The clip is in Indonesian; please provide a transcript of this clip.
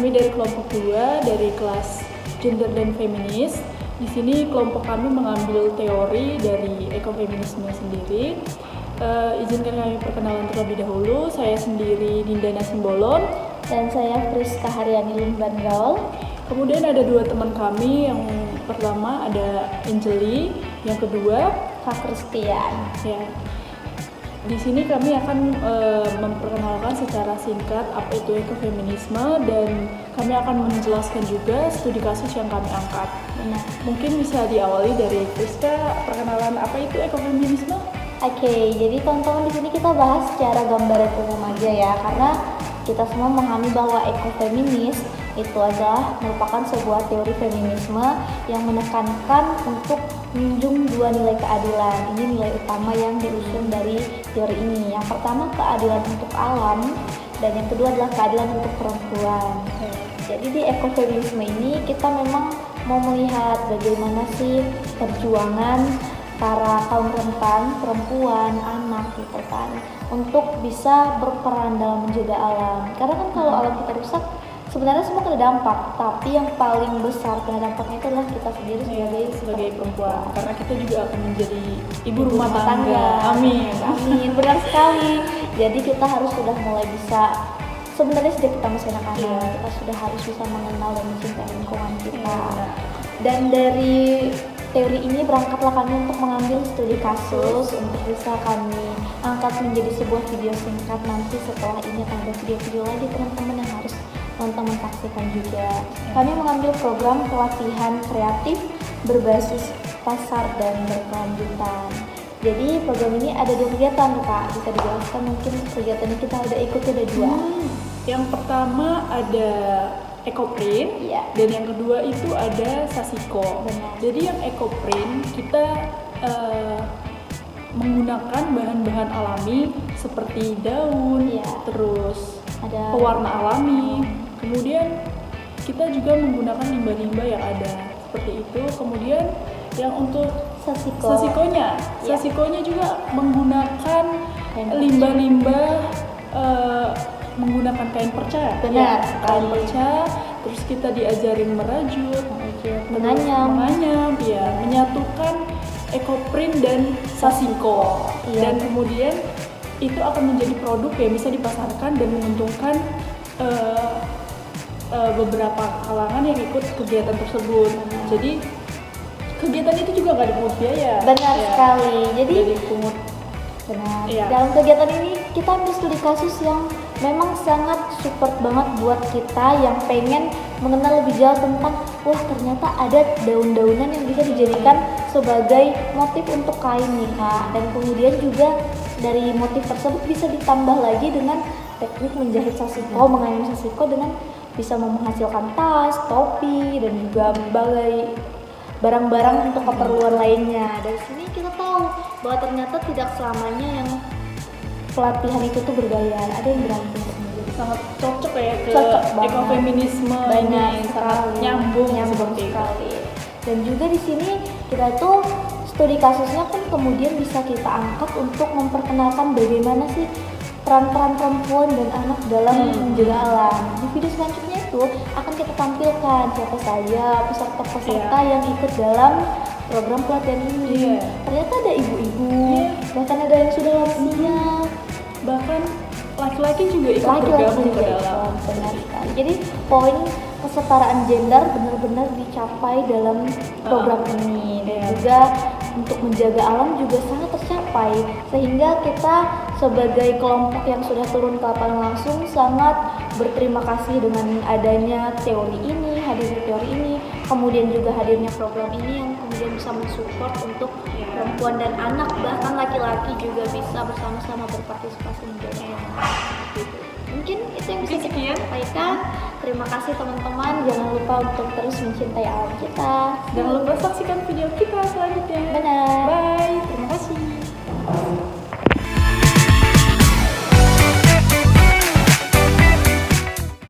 Kami dari kelompok 2 dari kelas Gender dan Feminis. Di sini kelompok kami mengambil teori dari ekofeminisme sendiri. Izinkan kami perkenalan terlebih dahulu. Saya sendiri Dinda Nasimbolon dan saya Friska Haryani Limbandraul. Kemudian ada dua teman kami, yang pertama ada Angeli, yang kedua Kak Christian. Ya. Di sini kami akan memperkenalkan secara singkat apa itu ekofeminisme dan kami akan menjelaskan juga studi kasus yang kami angkat. Benar. Mungkin bisa diawali dari Friska, perkenalan apa itu ekofeminisme? Oke, jadi teman-teman di sini kita bahas secara gambaran umum aja ya, karena kita semua memahami bahwa ekofeminis itu adalah merupakan sebuah teori feminisme yang menekankan untuk menjunjung dua nilai keadilan. Ini nilai utama yang diusung dari teori ini. Yang pertama keadilan untuk alam dan yang kedua adalah keadilan untuk perempuan. Jadi di ekofeminisme ini kita memang mau melihat bagaimana sih perjuangan para kaum rentan, perempuan, anak gitu kan, untuk bisa berperan dalam menjaga alam. Karena kan kalau alam kita rusak, sebenarnya semua kena dampak, tapi yang paling besar kena dampaknya itu adalah kita sendiri sebagai perempuan. Karena kita juga akan menjadi ibu rumah tangga. Amin. Amin, benar sekali. Jadi kita harus sudah mulai bisa, sebenarnya sejak kita masih anak-anak, kita sudah harus bisa mengenal dan mencintai lingkungan kita. Dan dari teori ini berangkatlah kami untuk mengambil studi kasus untuk bisa kami angkat menjadi sebuah video singkat. Nanti setelah ini akan ada video-video lagi teman-teman yang harus teman-teman saksikan juga. Kami mengambil program pelatihan kreatif berbasis pasar dan berkelanjutan. Jadi program ini ada 2 kegiatan Kak, bisa dijelaskan mungkin kegiatannya kita ada ikutnya ada 2. Yang pertama ada Ekoprint, dan yang kedua itu ada Sasiko. Benar. Jadi yang Ekoprint kita menggunakan bahan-bahan alami seperti daun, terus ada pewarna alami. Kemudian kita juga menggunakan limbah-limbah yang ada seperti itu. Kemudian yang untuk Sasikonya juga menggunakan limbah-limbah menggunakan kain perca. Benar, kain perca. Terus kita diajarin merajut, menganyam, menyatukan Ekoprint dan Sasiko. Dan kemudian itu akan menjadi produk yang bisa dipasarkan dan menguntungkan beberapa kalangan yang ikut kegiatan tersebut. Jadi kegiatan itu juga nggak dipungut biaya. Benar sekali. Jadi dipungut. Benar. Dalam kegiatan ini kita ambil studi kasus yang memang sangat support banget buat kita yang pengen mengenal lebih jauh tentang ternyata ada daun-daunan yang bisa dijadikan sebagai motif untuk kain nih Kak. Dan kemudian juga dari motif tersebut bisa ditambah lagi dengan teknik menjahit sasiko, menganyam sasiko dengan bisa menghasilkan tas, topi, dan juga berbagai barang-barang untuk keperluan lainnya. Dari sini kita tahu bahwa ternyata tidak selamanya yang pelatihan itu tuh berbayar, ada yang gratis untuk menjadi sangat cocok ya ke ekofeminisme ini, sangat nyambung sekali. Dan juga di sini kita tuh studi kasusnya kan kemudian bisa kita angkat untuk memperkenalkan bagaimana sih peran-peran perempuan dan anak dalam menjaga alam. Di video selanjutnya itu akan kita tampilkan siapa saja peserta-peserta yang ikut dalam program pelatihan ini. Ternyata ada ibu-ibu, bahkan ada yang sudah lansia, bahkan laki-laki juga ikut bergabung ke dalam. Benar sekali. Jadi poin kesetaraan gender benar-benar dicapai dalam program ini, dan juga untuk menjaga alam juga sangat tercapai, sehingga kita sebagai kelompok yang sudah turun ke lapangan langsung sangat berterima kasih dengan adanya teori ini, hadirnya teori ini, kemudian juga hadirnya program ini yang kemudian bisa mensupport untuk perempuan dan anak, bahkan laki-laki juga bisa bersama-sama berpartisipasi menjaga alam. Mungkin itu yang bisa kita sampaikan. Terima kasih teman-teman, jangan lupa untuk terus mencintai alam kita. Jangan lupa saksikan video kita selanjutnya. Benar. Bye.